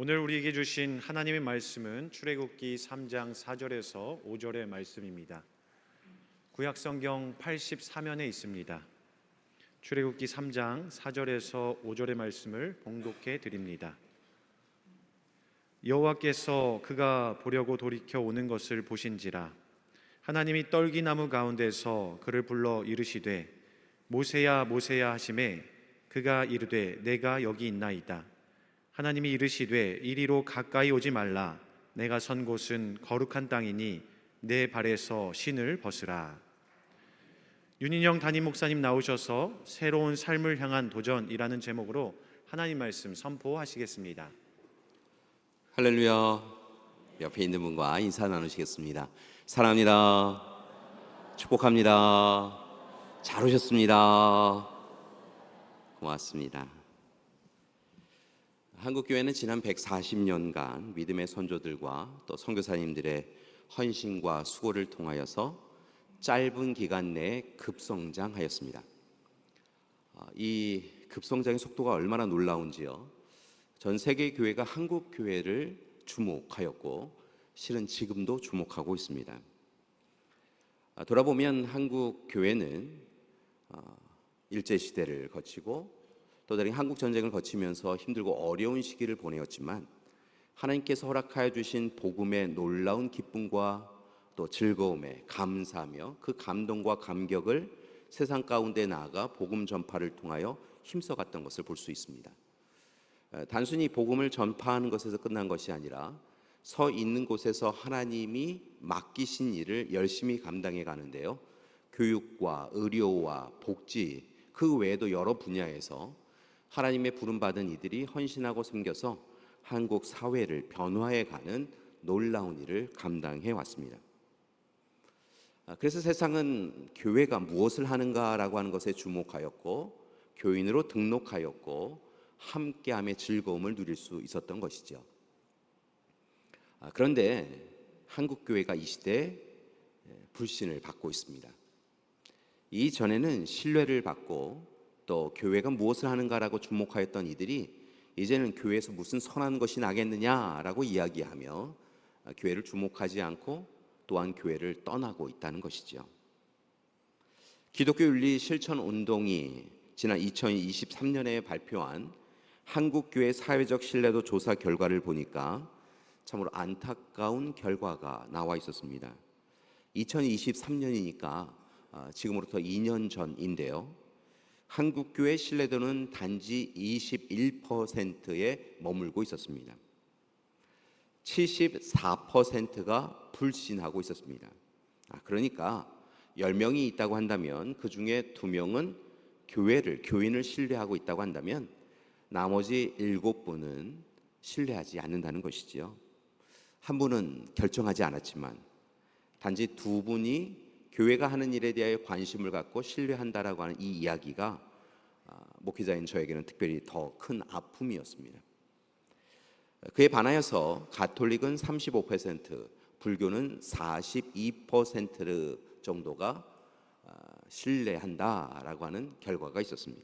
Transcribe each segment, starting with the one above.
오늘 우리에게 주신 하나님의 말씀은 출애굽기 3장 4절에서 5절의 말씀입니다. 구약성경 84면에 있습니다. 출애굽기 3장 4절에서 5절의 말씀을 봉독해 드립니다. 여호와께서 그가 보려고 돌이켜 오는 것을 보신지라 하나님이 떨기나무 가운데서 그를 불러 이르시되 모세야 모세야 하시매 그가 이르되 내가 여기 있나이다. 하나님이 이르시되 이리로 가까이 오지 말라. 내가 선 곳은 거룩한 땅이니 내 발에서 신을 벗으라. 윤인영 담임 목사님 나오셔서 새로운 삶을 향한 도전이라는 제목으로 하나님 말씀 선포하시겠습니다. 할렐루야. 옆에 있는 분과 인사 나누시겠습니다. 사랑합니다. 축복합니다. 잘 오셨습니다. 고맙습니다. 한국교회는 지난 140년간 믿음의 선조들과 또 선교사님들의 헌신과 수고를 통하여서 짧은 기간 내에 급성장하였습니다. 이 급성장의 속도가 얼마나 놀라운지요. 전 세계 교회가 한국 교회를 주목하였고 실은 지금도 주목하고 있습니다. 돌아보면 한국 교회는 일제 시대를 거치고 또 다른 한국 전쟁을 거치면서 힘들고 어려운 시기를 보내었지만 하나님께서 허락하여 주신 복음의 놀라운 기쁨과 또 즐거움에 감사하며 그 감동과 감격을 세상 가운데 나아가 복음 전파를 통하여 힘써갔던 것을 볼 수 있습니다. 단순히 복음을 전파하는 것에서 끝난 것이 아니라 서 있는 곳에서 하나님이 맡기신 일을 열심히 감당해 가는데요. 교육과 의료와 복지 그 외에도 여러 분야에서 하나님의 부름받은 이들이 헌신하고 섬겨서 한국 사회를 변화해 가는 놀라운 일을 감당해 왔습니다. 그래서 세상은 교회가 무엇을 하는가라고 하는 것에 주목하였고 교인으로 등록하였고 함께함의 즐거움을 누릴 수 있었던 것이죠. 그런데 한국 교회가 이 시대에 불신을 받고 있습니다. 이전에는 신뢰를 받고 또 교회가 무엇을 하는가라고 주목하였던 이들이 이제는 교회에서 무슨 선한 것이 나겠느냐라고 이야기하며 교회를 주목하지 않고 또한 교회를 떠나고 있다는 것이죠. 기독교 윤리 실천 운동이 지난 2023년에 발표한 한국교회 사회적 신뢰도 조사 결과를 보니까 참으로 안타까운 결과가 나와 있었습니다. 2023년이니까 지금으로부터 2년 전인데요. 한국교회 신뢰도는 단지 21%에 머물고 있었습니다. 74%가 불신하고 있었습니다. 그러니까 10명이 있다고 한다면 그 중에 2명은 교인을 신뢰하고 있다고 한다면 나머지 7분은 신뢰하지 않는다는 것이지요. 한 분은 결정하지 않았지만 단지 2분이 교회가 하는 일에 대하여 관심을 갖고 신뢰한다라고 하는 이 이야기가 목회자인 저에게는 특별히 더 큰 아픔이었습니다. 그에 반하여서 가톨릭은 35%, 불교는 42% 정도가 신뢰한다라고 하는 결과가 있었습니다.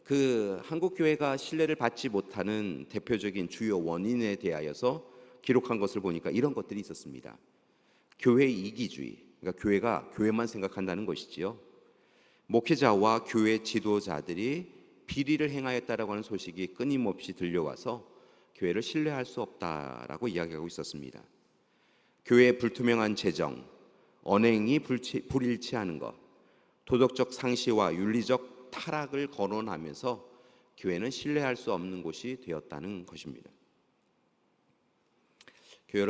그 한국 교회가 신뢰를 받지 못하는 대표적인 주요 원인에 대하여서 기록한 것을 보니까 이런 것들이 있었습니다. 교회 이기주의, 그러니까 교회가 교회만 생각한다는 것이지요. 목회자와 교회 지도자들이 비리를 행하였다라고 하는 소식이 끊임없이 들려와서 교회를 신뢰할 수 없다라고 이야기하고 있었습니다. 교회의 불투명한 재정, 언행이 불일치하는 것, 도덕적 상시와 윤리적 타락을 거론하면서 교회는 신뢰할 수 없는 곳이 되었다는 것입니다. 교회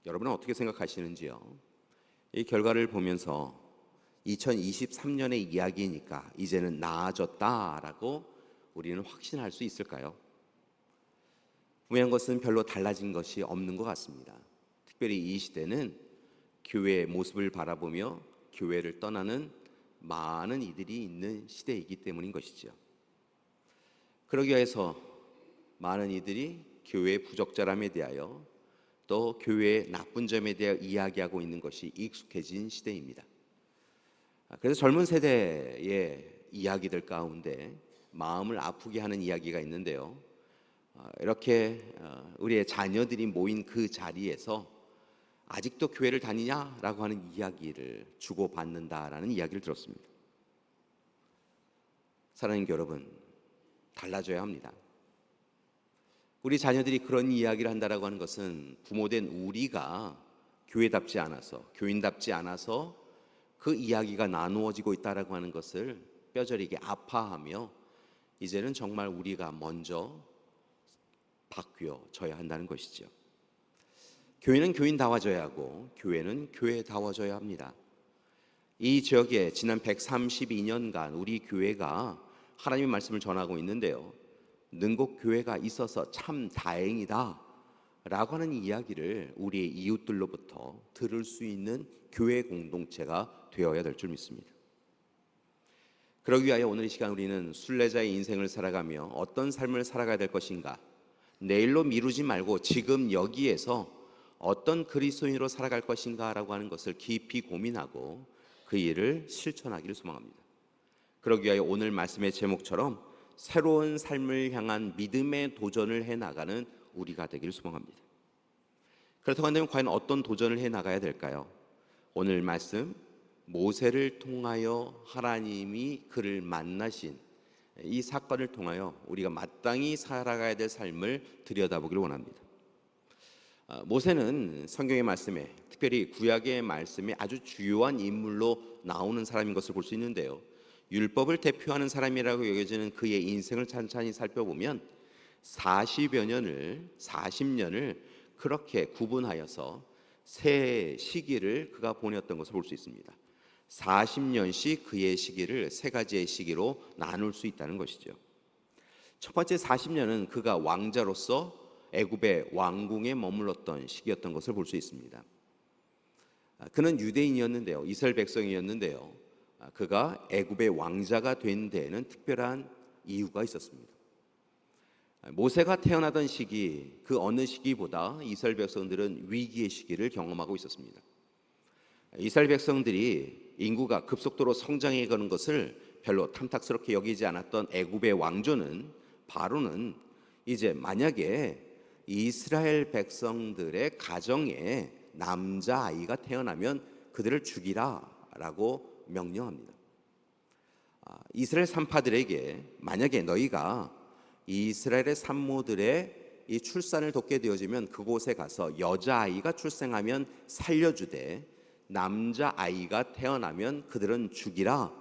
여러분은 어떻게 생각하시는지요? 이 결과를 보면서 2023년의 이야기니까 이제는 나아졌다라고 우리는 확신할 수 있을까요? 분명한 것은 별로 달라진 것이 없는 것 같습니다. 특별히 이 시대는 교회의 모습을 바라보며 교회를 떠나는 많은 이들이 있는 시대이기 때문인 것이죠. 그러기 위해서 많은 이들이 교회의 부적절함에 대하여 또 교회의 나쁜 점에 대해 이야기하고 있는 것이 익숙해진 시대입니다. 그래서 젊은 세대의 이야기들 가운데 마음을 아프게 하는 이야기가 있는데요. 이렇게 우리의 자녀들이 모인 그 자리에서 아직도 교회를 다니냐라고 하는 이야기를 주고받는다라는 이야기를 들었습니다. 사랑하는 여러분, 달라져야 합니다. 우리 자녀들이 그런 이야기를 한다라고 하는 것은 부모된 우리가 교회답지 않아서, 교인답지 않아서 그 이야기가 나누어지고 있다라고 하는 것을 뼈저리게 아파하며 이제는 정말 우리가 먼저 바뀌어져야 한다는 것이죠. 교회는 교인다워져야 하고 교회는 교회다워져야 합니다. 이 지역에 지난 132년간 우리 교회가 하나님의 말씀을 전하고 있는데요, 능곡교회가 있어서 참 다행이다 라고 하는 이야기를 우리의 이웃들로부터 들을 수 있는 교회 공동체가 되어야 될 줄 믿습니다. 그러기 위하여 오늘 이 시간 우리는 순례자의 인생을 살아가며 어떤 삶을 살아가야 될 것인가, 내일로 미루지 말고 지금 여기에서 어떤 그리스도인으로 살아갈 것인가 라고 하는 것을 깊이 고민하고 그 일을 실천하기를 소망합니다. 그러기 위하여 오늘 말씀의 제목처럼 새로운 삶을 향한 믿음의 도전을 해나가는 우리가 되기를 소망합니다. 그렇다고 한다면 과연 어떤 도전을 해나가야 될까요? 오늘 말씀, 모세를 통하여 하나님이 그를 만나신 이 사건을 통하여 우리가 마땅히 살아가야 될 삶을 들여다보기를 원합니다. 모세는 성경의 말씀에, 특별히 구약의 말씀에 아주 주요한 인물로 나오는 사람인 것을 볼 수 있는데요, 율법을 대표하는 사람이라고 여겨지는 그의 인생을 찬찬히 살펴보면 40년을 그렇게 구분하여서 세 시기를 그가 보냈던 것을 볼 수 있습니다. 40년씩 그의 시기를 세 가지의 시기로 나눌 수 있다는 것이죠. 첫 번째 40년은 그가 왕자로서 애굽의 왕궁에 머물렀던 시기였던 것을 볼 수 있습니다. 그는 유대인이었는데요, 이스라엘 백성이었는데요, 그가 애굽의 왕자가 된 데에는 특별한 이유가 있었습니다. 모세가 태어나던 시기, 그 어느 시기보다 이스라엘 백성들은 위기의 시기를 경험하고 있었습니다. 이스라엘 백성들이 인구가 급속도로 성장해 가는 것을 별로 탐탁스럽게 여기지 않았던 애굽의 왕조는, 바로는 이제 만약에 이스라엘 백성들의 가정에 남자아이가 태어나면 그들을 죽이라 라고 명령합니다. 이스라엘 산파들에게 만약에 너희가 이스라엘의 산모들의 이 출산을 돕게 되어지면 그곳에 가서 여자아이가 출생하면 살려주되 남자아이가 태어나면 그들은 죽이라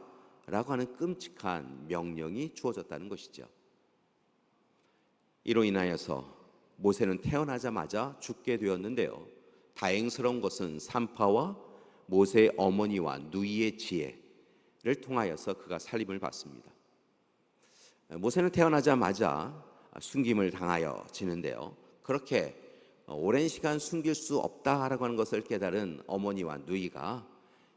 라고 하는 끔찍한 명령이 주어졌다는 것이죠. 이로 인하여서 모세는 태어나자마자 죽게 되었는데요, 다행스러운 것은 산파와 모세의 어머니와 누이의 지혜를 통하여서 그가 살림을 받습니다. 모세는 태어나자마자 숨김을 당하여 지는데요, 그렇게 오랜 시간 숨길 수 없다라고 하는 것을 깨달은 어머니와 누이가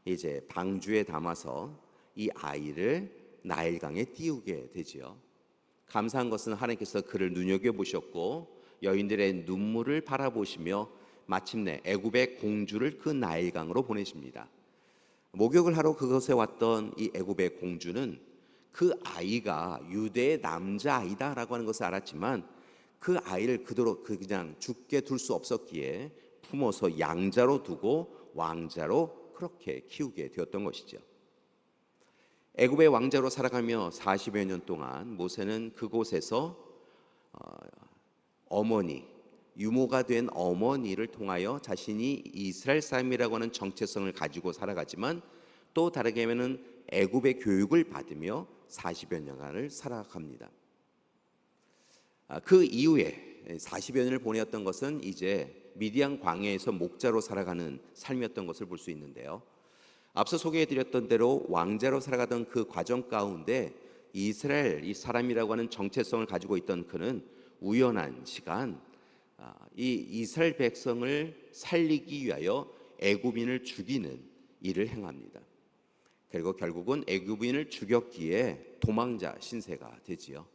이제 방주에 담아서 이 아이를 나일강에 띄우게 되지요. 감사한 것은 하나님께서 그를 눈여겨보셨고 여인들의 눈물을 바라보시며 마침내 애굽의 공주를 그 나일강으로 보내십니다. 목욕을 하러 그곳에 왔던 이 애굽의 공주는 그 아이가 유대의 남자아이다라고 하는 것을 알았지만 그 아이를 그대로 그냥 죽게 둘 수 없었기에 품어서 양자로 두고 왕자로 그렇게 키우게 되었던 것이죠. 애굽의 왕자로 살아가며 40여 년 동안 모세는 그곳에서 유모가 된 어머니를 통하여 자신이 이스라엘 사람이라고 하는 정체성을 가지고 살아가지만 또 다르게 하면은 애굽의 교육을 받으며 40여 년간을 살아갑니다. 그 이후에 40여 년을 보내었던 것은 이제 미디안 광야에서 목자로 살아가는 삶이었던 것을 볼 수 있는데요, 앞서 소개해드렸던 대로 왕자로 살아가던 그 과정 가운데 이스라엘 이 사람이라고 하는 정체성을 가지고 있던 그는 우연한 시간 이 이스라엘 백성을 살리기 위하여 애굽인을 죽이는 일을 행합니다. 그리고 결국은 애굽인을 죽였기에 도망자 신세가 되지요.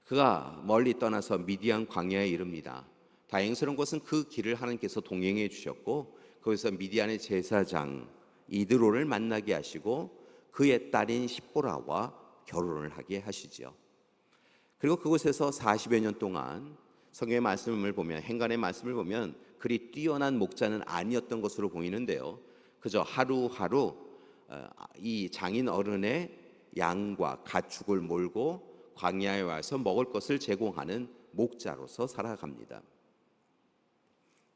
그가 멀리 떠나서 미디안 광야에 이릅니다. 다행스러운 것은 그 길을 하나님께서 동행해 주셨고 거기서 미디안의 제사장 이드로를 만나게 하시고 그의 딸인 십보라와 결혼을 하게 하시지요. 그리고 그곳에서 40여 년 동안 성경의 말씀을 보면, 행간의 말씀을 보면 그리 뛰어난 목자는 아니었던 것으로 보이는데요, 그저 하루하루 이 장인 어른의 양과 가축을 몰고 광야에 와서 먹을 것을 제공하는 목자로서 살아갑니다.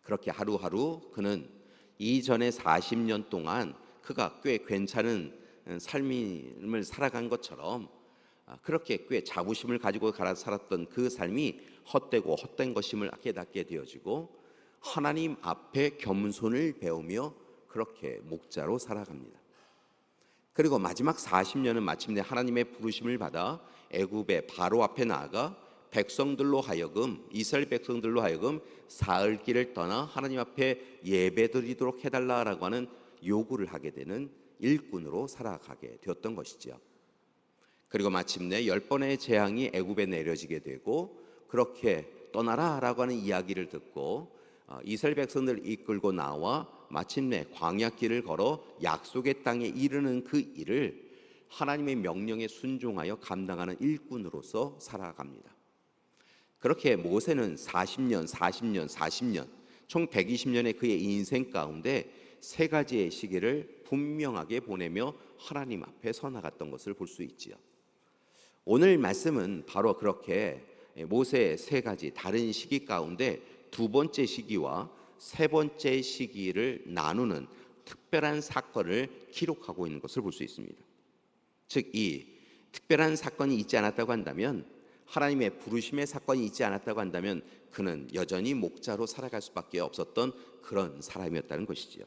그렇게 하루하루 그는 이전에 40년 동안 그가 꽤 괜찮은 삶을 살아간 것처럼 그렇게 꽤 자부심을 가지고 살았던 그 삶이 헛되고 헛된 것임을 깨닫게 되어지고 하나님 앞에 겸손을 배우며 그렇게 목자로 살아갑니다. 그리고 마지막 40년은 마침내 하나님의 부르심을 받아 애굽의 바로 앞에 나아가 백성들로 하여금, 이스라엘 백성들로 하여금 사흘 길을 떠나 하나님 앞에 예배드리도록 해달라라고 하는 요구를 하게 되는 일꾼으로 살아가게 되었던 것이죠. 그리고 마침내 10번의 재앙이 애굽에 내려지게 되고 그렇게 떠나라라고 하는 이야기를 듣고 이스라엘 백성들을 이끌고 나와 마침내 광야길을 걸어 약속의 땅에 이르는 그 일을 하나님의 명령에 순종하여 감당하는 일꾼으로서 살아갑니다. 그렇게 모세는 40년 총 120년의 그의 인생 가운데 세 가지의 시기를 분명하게 보내며 하나님 앞에 서 나갔던 것을 볼 수 있지요. 오늘 말씀은 바로 그렇게 모세의 세 가지 다른 시기 가운데 두 번째 시기와 세 번째 시기를 나누는 특별한 사건을 기록하고 있는 것을 볼 수 있습니다. 즉, 이 특별한 사건이 있지 않았다고 한다면, 하나님의 부르심의 사건이 있지 않았다고 한다면 그는 여전히 목자로 살아갈 수밖에 없었던 그런 사람이었다는 것이지요.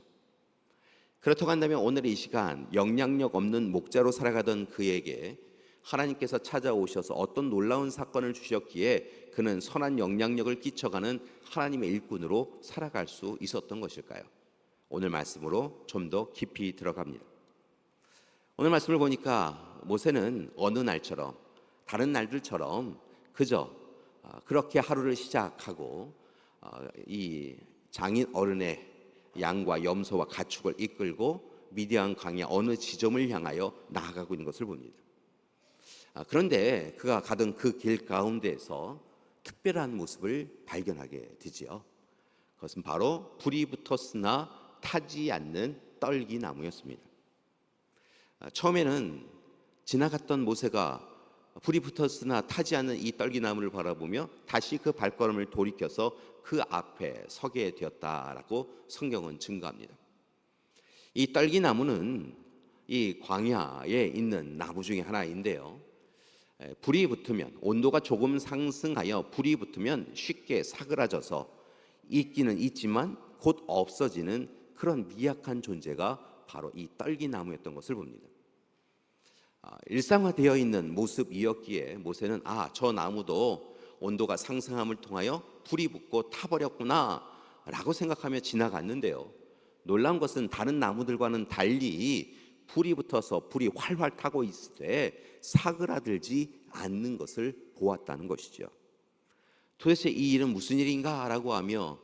그렇다고 한다면 오늘 이 시간 영향력 없는 목자로 살아가던 그에게 하나님께서 찾아오셔서 어떤 놀라운 사건을 주셨기에 그는 선한 영향력을 끼쳐가는 하나님의 일꾼으로 살아갈 수 있었던 것일까요? 오늘 말씀으로 좀 더 깊이 들어갑니다. 오늘 말씀을 보니까 모세는 어느 날처럼, 다른 날들처럼 그저 그렇게 하루를 시작하고 이 장인 어른의 양과 염소와 가축을 이끌고 미디안 광야 어느 지점을 향하여 나아가고 있는 것을 봅니다. 그런데 그가 가던 그 길 가운데에서 특별한 모습을 발견하게 되지요. 그것은 바로 불이 붙었으나 타지 않는 떨기나무였습니다. 처음에는 지나갔던 모세가 불이 붙었으나 타지 않는 이 떨기나무를 바라보며 다시 그 발걸음을 돌이켜서 그 앞에 서게 되었다라고 성경은 증거합니다. 이 떨기나무는 이 광야에 있는 나무 중에 하나인데요, 불이 붙으면, 온도가 조금 상승하여 불이 붙으면 쉽게 사그라져서 있기는 있지만 곧 없어지는 그런 미약한 존재가 바로 이 떨기나무였던 것을 봅니다. 일상화되어 있는 모습이었기에 모세는 저 나무도 온도가 상승함을 통하여 불이 붙고 타버렸구나 라고 생각하며 지나갔는데요, 놀라운 것은 다른 나무들과는 달리 불이 붙어서 불이 활활 타고 있을 때 사그라들지 않는 것을 보았다는 것이죠. 도대체 이 일은 무슨 일인가 라고 하며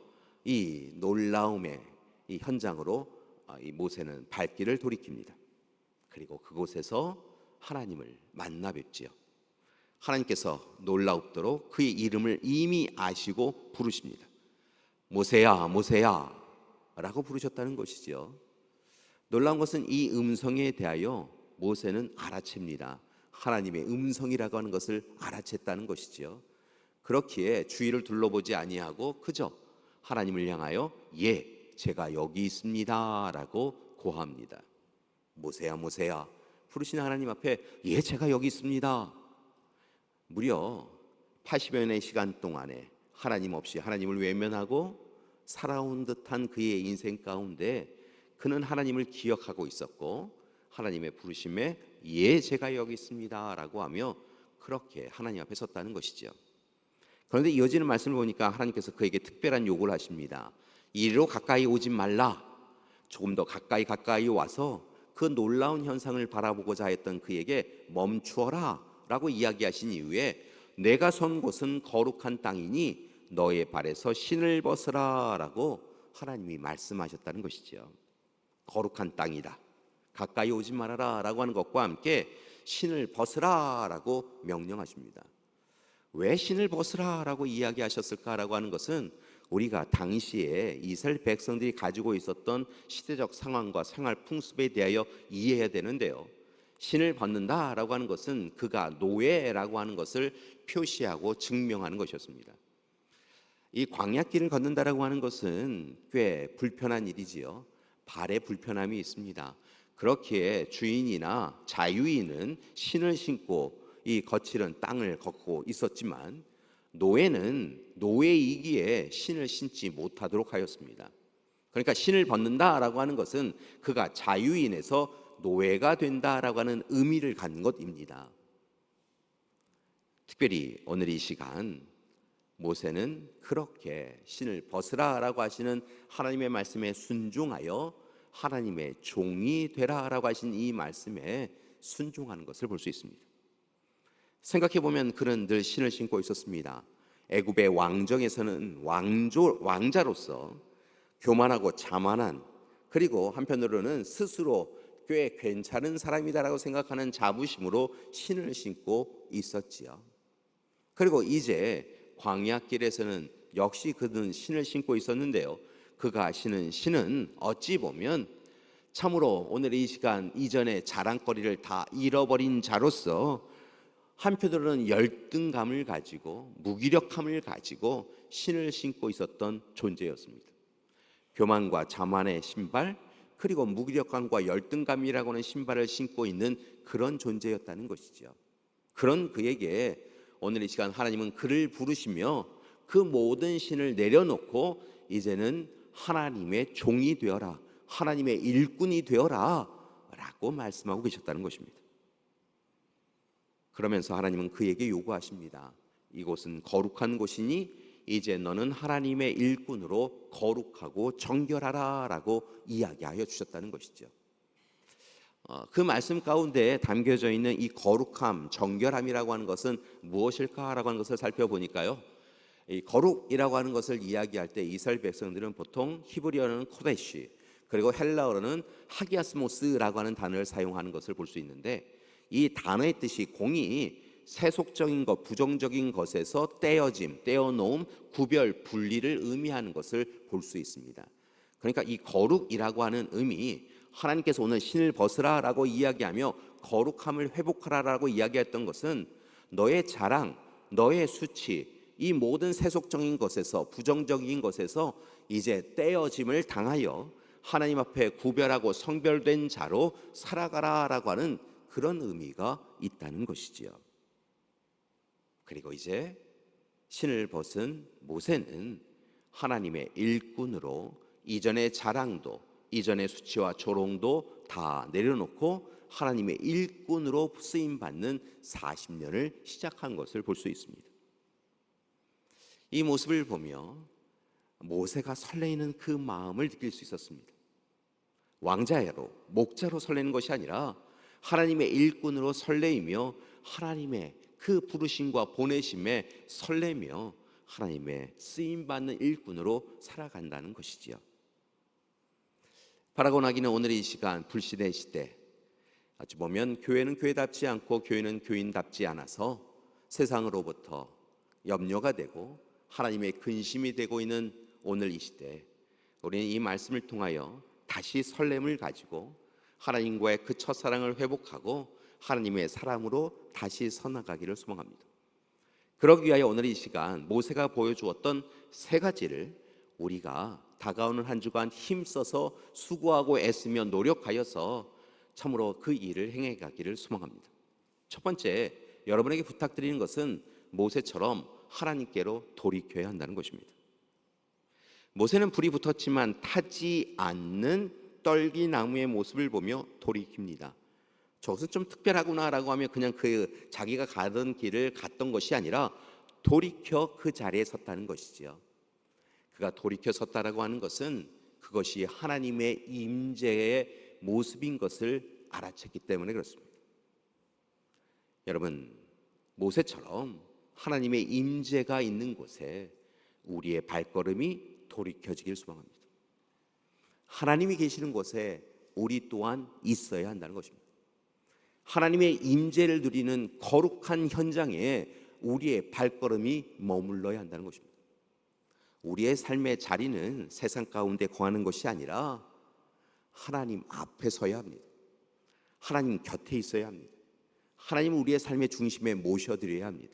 이 놀라움의 이 현장으로 이 모세는 발길을 돌이킵니다. 그리고 그곳에서 하나님을 만나 뵙지요. 하나님께서 놀라웁도록 그의 이름을 이미 아시고 부르십니다. 모세야, 모세야 라고 부르셨다는 것이죠. 놀라운 것은 이 음성에 대하여 모세는 알아챕니다. 하나님의 음성이라고 하는 것을 알아챘다는 것이지요. 그렇기에 주위를 둘러보지 아니하고 그저 하나님을 향하여 제가 여기 있습니다 라고 고합니다. 모세야, 모세야 부르시는 하나님 앞에 제가 여기 있습니다. 무려 80여 년의 시간 동안에 하나님 없이 하나님을 외면하고 살아온 듯한 그의 인생 가운데 그는 하나님을 기억하고 있었고 하나님의 부르심에 제가 여기 있습니다 라고 하며 그렇게 하나님 앞에 섰다는 것이죠. 그런데 이어지는 말씀을 보니까 하나님께서 그에게 특별한 요구를 하십니다. 이리로 가까이 오지 말라. 조금 더 가까이 와서 그 놀라운 현상을 바라보고자 했던 그에게 멈추어라 라고 이야기하신 이후에 내가 선 곳은 거룩한 땅이니 너의 발에서 신을 벗으라 라고 하나님이 말씀하셨다는 것이죠. 거룩한 땅이다, 가까이 오지 말아라 라고 하는 것과 함께 신을 벗으라 라고 명령하십니다. 왜 신을 벗으라라고 이야기하셨을까라고 하는 것은 우리가 당시에 이스라엘 백성들이 가지고 있었던 시대적 상황과 생활 풍습에 대하여 이해해야 되는데요. 신을 벗는다라고 하는 것은 그가 노예라고 하는 것을 표시하고 증명하는 것이었습니다. 이 광야길을 걷는다라고 하는 것은 꽤 불편한 일이지요. 발에 불편함이 있습니다. 그렇기에 주인이나 자유인은 신을 신고 이 거칠은 땅을 걷고 있었지만 노예는 노예이기에 신을 신지 못하도록 하였습니다. 그러니까 신을 벗는다라고 하는 것은 그가 자유인에서 노예가 된다라고 하는 의미를 갖는 것입니다. 특별히 오늘 이 시간 모세는 그렇게 신을 벗으라라고 하시는 하나님의 말씀에 순종하여 하나님의 종이 되라라고 하신 이 말씀에 순종하는 것을 볼 수 있습니다. 생각해 보면 그는 늘 신을 신고 있었습니다. 애굽의 왕정에서는 왕자로서 교만하고 자만한, 그리고 한편으로는 스스로 꽤 괜찮은 사람이다라고 생각하는 자부심으로 신을 신고 있었지요. 그리고 이제 광야길에서는 역시 그는 신을 신고 있었는데요. 그가 신은 신은 어찌 보면 참으로 오늘 이 시간 이전의 자랑거리를 다 잃어버린 자로서 한편으로는 열등감을 가지고 무기력함을 가지고 신을 신고 있었던 존재였습니다. 교만과 자만의 신발, 그리고 무기력감과 열등감이라고 하는 신발을 신고 있는 그런 존재였다는 것이죠. 그런 그에게 오늘 이 시간 하나님은 그를 부르시며 그 모든 신을 내려놓고 이제는 하나님의 종이 되어라, 하나님의 일꾼이 되어라 라고 말씀하고 계셨다는 것입니다. 그러면서 하나님은 그에게 요구하십니다. 이곳은 거룩한 곳이니 이제 너는 하나님의 일꾼으로 거룩하고 정결하라 라고 이야기하여 주셨다는 것이죠. 그 말씀 가운데 담겨져 있는 이 거룩함, 정결함이라고 하는 것은 무엇일까라고 하는 것을 살펴보니까요, 이 거룩이라고 하는 것을 이야기할 때 이스라엘 백성들은 보통 히브리어는 코데시, 그리고 헬라어로는 하기아스모스라고 하는 단어를 사용하는 것을 볼 수 있는데, 이 단어의 뜻이 공이 세속적인 것, 부정적인 것에서 떼어짐, 떼어놓음, 구별, 분리를 의미하는 것을 볼 수 있습니다. 그러니까 이 거룩이라고 하는 의미, 하나님께서 오늘 신을 벗으라라고 이야기하며 거룩함을 회복하라라고 이야기했던 것은 너의 자랑, 너의 수치, 이 모든 세속적인 것에서, 부정적인 것에서 이제 떼어짐을 당하여 하나님 앞에 구별하고 성별된 자로 살아가라라고 하는 그런 의미가 있다는 것이지요. 그리고 이제 신을 벗은 모세는 하나님의 일꾼으로 이전의 자랑도, 이전의 수치와 조롱도 다 내려놓고 하나님의 일꾼으로 쓰임받는 40년을 시작한 것을 볼 수 있습니다. 이 모습을 보며 모세가 설레이는 그 마음을 느낄 수 있었습니다. 왕자로, 목자로 설레는 것이 아니라 하나님의 일꾼으로 설레이며 하나님의 그 부르심과 보내심에 설레며 하나님의 쓰임받는 일꾼으로 살아간다는 것이지요. 바라고 나기는 오늘 이 시간 불시대 시대, 어찌 보면 교회는 교회답지 않고 교회는 교인답지 않아서 세상으로부터 염려가 되고 하나님의 근심이 되고 있는 오늘 이 시대, 우리는 이 말씀을 통하여 다시 설렘을 가지고 하나님과의 그 첫사랑을 회복하고 하나님의 사람으로 다시 서나가기를 소망합니다. 그러기 위하여 오늘 이 시간 모세가 보여주었던 세 가지를 우리가 다가오는 한 주간 힘써서 수고하고 애쓰며 노력하여서 참으로 그 일을 행해가기를 소망합니다. 첫 번째, 여러분에게 부탁드리는 것은 모세처럼 하나님께로 돌이켜야 한다는 것입니다. 모세는 불이 붙었지만 타지 않는 떨기나무의 모습을 보며 돌이킵니다. 저것은 좀 특별하구나라고 하면 그냥 그 자기가 가던 길을 갔던 것이 아니라 돌이켜 그 자리에 섰다는 것이지요. 그가 돌이켜 섰다라고 하는 것은 그것이 하나님의 임재의 모습인 것을 알아챘기 때문에 그렇습니다. 여러분, 모세처럼 하나님의 임재가 있는 곳에 우리의 발걸음이 돌이켜지길 소망합니다. 하나님이 계시는 곳에 우리 또한 있어야 한다는 것입니다. 하나님의 임재를 누리는 거룩한 현장에 우리의 발걸음이 머물러야 한다는 것입니다. 우리의 삶의 자리는 세상 가운데 거하는 것이 아니라 하나님 앞에 서야 합니다. 하나님 곁에 있어야 합니다. 하나님을 우리의 삶의 중심에 모셔드려야 합니다.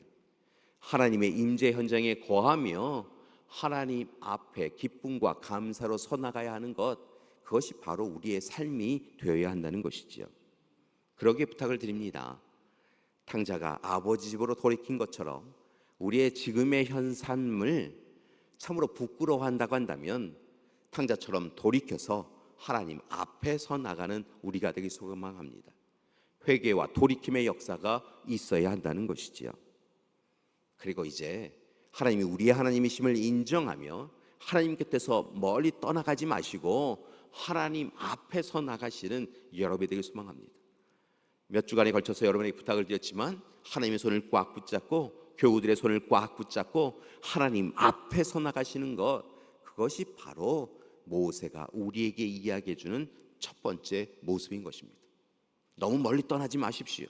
하나님의 임재 현장에 거하며 하나님 앞에 기쁨과 감사로 서나가야 하는 것, 그것이 바로 우리의 삶이 되어야 한다는 것이지요. 그러기에 부탁을 드립니다. 탕자가 아버지 집으로 돌이킨 것처럼 우리의 지금의 현 삶을 참으로 부끄러워한다고 한다면 탕자처럼 돌이켜서 하나님 앞에 서 나가는 우리가 되기 소망합니다. 회개와 돌이킴의 역사가 있어야 한다는 것이지요. 그리고 이제 하나님이 우리의 하나님이심을 인정하며 하나님 곁에서 멀리 떠나가지 마시고 하나님 앞에 서 나가시는 여러분이 되길 소망합니다. 몇 주간에 걸쳐서 여러분에게 부탁을 드렸지만 하나님의 손을 꽉 붙잡고 교우들의 손을 꽉 붙잡고 하나님 앞에 서 나가시는 것, 그것이 바로 모세가 우리에게 이야기해 주는 첫 번째 모습인 것입니다. 너무 멀리 떠나지 마십시오.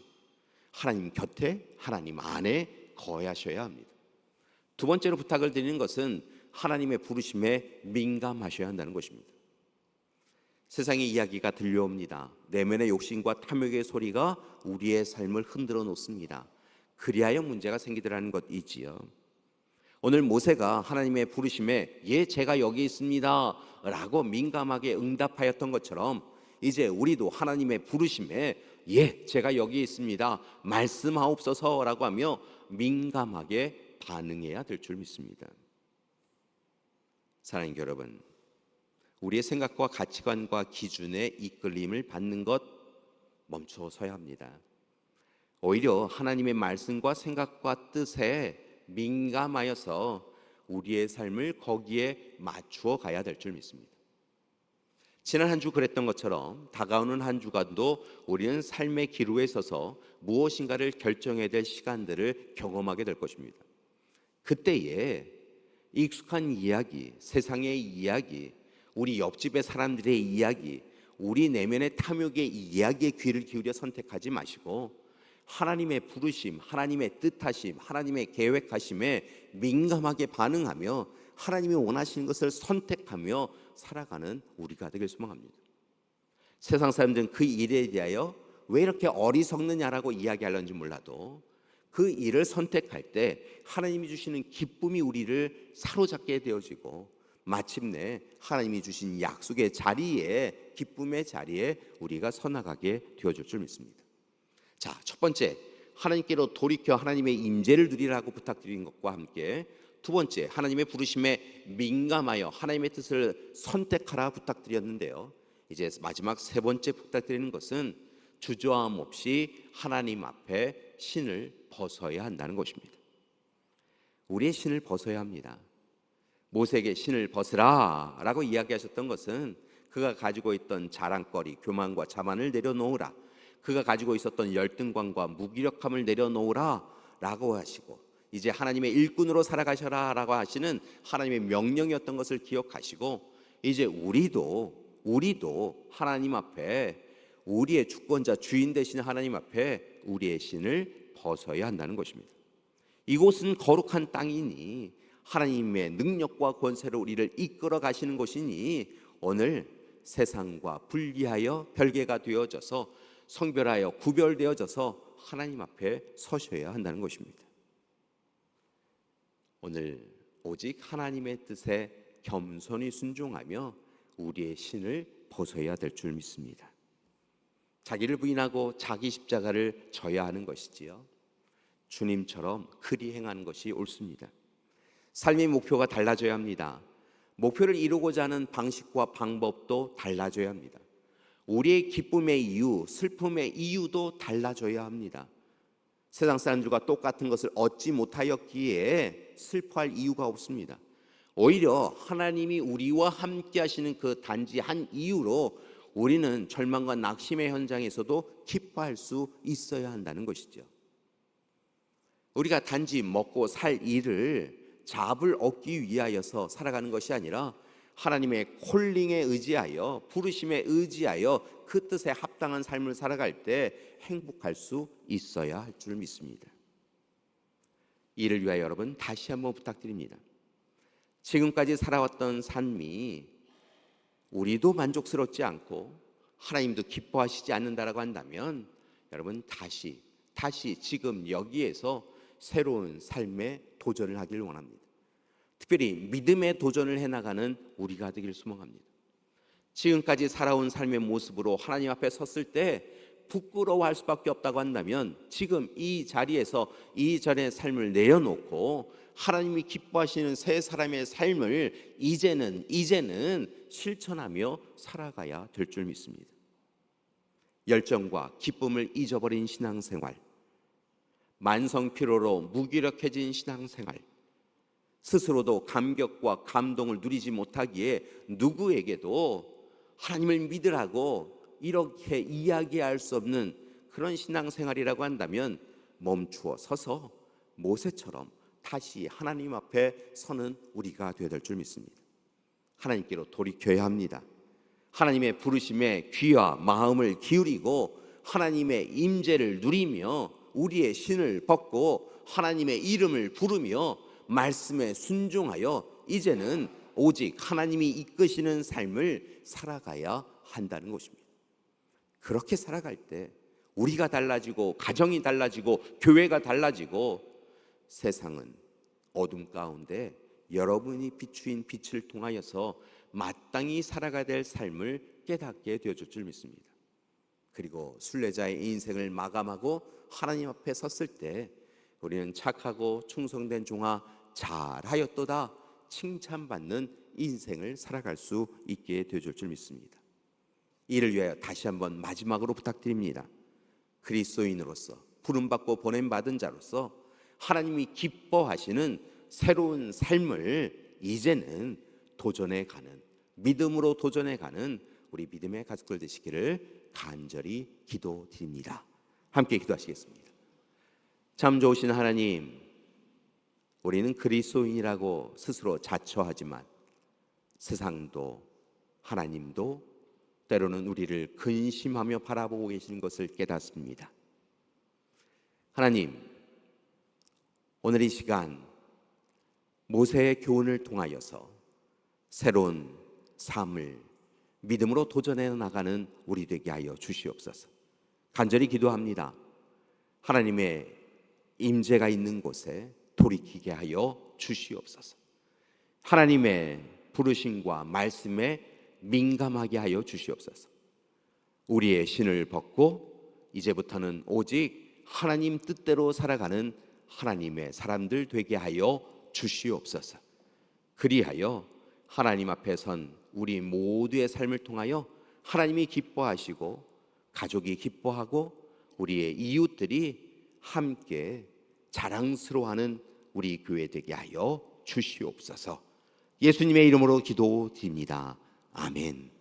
하나님 곁에, 하나님 안에 거하셔야 합니다. 두 번째로 부탁을 드리는 것은 하나님의 부르심에 민감하셔야 한다는 것입니다. 세상의 이야기가 들려옵니다. 내면의 욕심과 탐욕의 소리가 우리의 삶을 흔들어 놓습니다. 그리하여 문제가 생기더라는 것이지요. 오늘 모세가 하나님의 부르심에 예, 제가 여기 있습니다 라고 민감하게 응답하였던 것처럼 이제 우리도 하나님의 부르심에 예, 제가 여기 있습니다, 말씀하옵소서 라고 하며 민감하게 반응해야 될 줄 믿습니다. 사랑하는 여러분, 우리의 생각과 가치관과 기준에 이끌림을 받는 것 멈춰서야 합니다. 오히려 하나님의 말씀과 생각과 뜻에 민감하여서 우리의 삶을 거기에 맞추어 가야 될 줄 믿습니다. 지난 한 주 그랬던 것처럼 다가오는 한 주간도 우리는 삶의 기로에 서서 무엇인가를 결정해야 될 시간들을 경험하게 될 것입니다. 그때에 익숙한 이야기, 세상의 이야기, 우리 옆집의 사람들의 이야기, 우리 내면의 탐욕의 이야기에 귀를 기울여 선택하지 마시고 하나님의 부르심, 하나님의 뜻하심, 하나님의 계획하심에 민감하게 반응하며 하나님이 원하시는 것을 선택하며 살아가는 우리가 되길 소망합니다. 세상 사람들은 그 일에 대하여 왜 이렇게 어리석느냐라고 이야기하려는지 몰라도 그 일을 선택할 때 하나님이 주시는 기쁨이 우리를 사로잡게 되어지고 마침내 하나님이 주신 약속의 자리에, 기쁨의 자리에 우리가 서나가게 되어질 줄 믿습니다. 자, 첫 번째, 하나님께로 돌이켜 하나님의 임재를 누리라고 부탁드린 것과 함께 두 번째, 하나님의 부르심에 민감하여 하나님의 뜻을 선택하라 부탁드렸는데요. 이제 마지막 세 번째 부탁드리는 것은 주저함 없이 하나님 앞에 신을 벗어야 한다는 것입니다. 우리의 신을 벗어야 합니다. 모세에게 신을 벗으라 라고 이야기하셨던 것은 그가 가지고 있던 자랑거리, 교만과 자만을 내려놓으라, 그가 가지고 있었던 열등감과 무기력함을 내려놓으라 라고 하시고 이제 하나님의 일꾼으로 살아가셔라 라고 하시는 하나님의 명령이었던 것을 기억하시고 이제 우리도 하나님 앞에 우리의 주권자, 주인 되신 하나님 앞에 우리의 신을 벗어야 한다는 것입니다. 이곳은 거룩한 땅이니 하나님의 능력과 권세로 우리를 이끌어 가시는 곳이니 오늘 세상과 분리하여 별개가 되어져서 성별하여 구별되어져서 하나님 앞에 서셔야 한다는 것입니다. 오늘 오직 하나님의 뜻에 겸손히 순종하며 우리의 신을 벗어야 될 줄 믿습니다. 자기를 부인하고 자기 십자가를 져야 하는 것이지요. 주님처럼 그리 행하는 것이 옳습니다. 삶의 목표가 달라져야 합니다. 목표를 이루고자 하는 방식과 방법도 달라져야 합니다. 우리의 기쁨의 이유, 슬픔의 이유도 달라져야 합니다. 세상 사람들과 똑같은 것을 얻지 못하였기에 슬퍼할 이유가 없습니다. 오히려 하나님이 우리와 함께 하시는 그 단지 한 이유로 우리는 절망과 낙심의 현장에서도 기뻐할 수 있어야 한다는 것이죠. 우리가 단지 먹고 살 일을 잡을 얻기 위하여서 살아가는 것이 아니라 하나님의 콜링에 의지하여, 부르심에 의지하여 그 뜻에 합당한 삶을 살아갈 때 행복할 수 있어야 할 줄 믿습니다. 이를 위하여 여러분 다시 한번 부탁드립니다. 지금까지 살아왔던 삶이 우리도 만족스럽지 않고 하나님도 기뻐하시지 않는다라고 한다면 여러분 다시 지금 여기에서 새로운 삶에 도전을 하기를 원합니다. 특별히 믿음의 도전을 해나가는 우리가 되길 소망합니다. 지금까지 살아온 삶의 모습으로 하나님 앞에 섰을 때 부끄러워할 수밖에 없다고 한다면 지금 이 자리에서 이전의 삶을 내려놓고 하나님이 기뻐하시는 새 사람의 삶을 이제는 실천하며 살아가야 될 줄 믿습니다. 열정과 기쁨을 잊어버린 신앙생활, 만성 피로로 무기력해진 신앙생활, 스스로도 감격과 감동을 누리지 못하기에 누구에게도 하나님을 믿으라고 이렇게 이야기할 수 없는 그런 신앙생활이라고 한다면 멈추어 서서 모세처럼 다시 하나님 앞에 서는 우리가 되어야 될 줄 믿습니다. 하나님께로 돌이켜야 합니다. 하나님의 부르심에 귀와 마음을 기울이고 하나님의 임재를 누리며 우리의 신을 벗고 하나님의 이름을 부르며 말씀에 순종하여 이제는 오직 하나님이 이끄시는 삶을 살아가야 한다는 것입니다. 그렇게 살아갈 때 우리가 달라지고 가정이 달라지고 교회가 달라지고 세상은 어둠 가운데 여러분이 비추인 빛을 통하여서 마땅히 살아가야 될 삶을 깨닫게 되어줄 줄 믿습니다. 그리고 순례자의 인생을 마감하고 하나님 앞에 섰을 때 우리는 착하고 충성된 종아 잘하였도다 칭찬받는 인생을 살아갈 수 있게 되어줄 줄 믿습니다. 이를 위하여 다시 한번 마지막으로 부탁드립니다. 그리스도인으로서 부름받고 보냄받은 자로서 하나님이 기뻐하시는 새로운 삶을 이제는 도전해가는, 믿음으로 도전해가는 우리 믿음의 가족들 되시기를 간절히 기도드립니다. 함께 기도하시겠습니다. 참 좋으신 하나님, 우리는 그리스도인이라고 스스로 자처하지만 세상도 하나님도 때로는 우리를 근심하며 바라보고 계시는 것을 깨닫습니다. 하나님, 오늘 이 시간 모세의 교훈을 통하여서 새로운 삶을 믿음으로 도전해 나가는 우리 되게 하여 주시옵소서. 간절히 기도합니다. 하나님의 임재가 있는 곳에 돌이키게 하여 주시옵소서. 하나님의 부르심과 말씀에 민감하게 하여 주시옵소서. 우리의 신을 벗고 이제부터는 오직 하나님 뜻대로 살아가는 하나님의 사람들 되게 하여 주시옵소서. 그리하여 하나님 앞에 선 우리 모두의 삶을 통하여 하나님이 기뻐하시고 가족이 기뻐하고 우리의 이웃들이 함께 자랑스러워하는 우리 교회 되게 하여 주시옵소서. 예수님의 이름으로 기도드립니다. 아멘.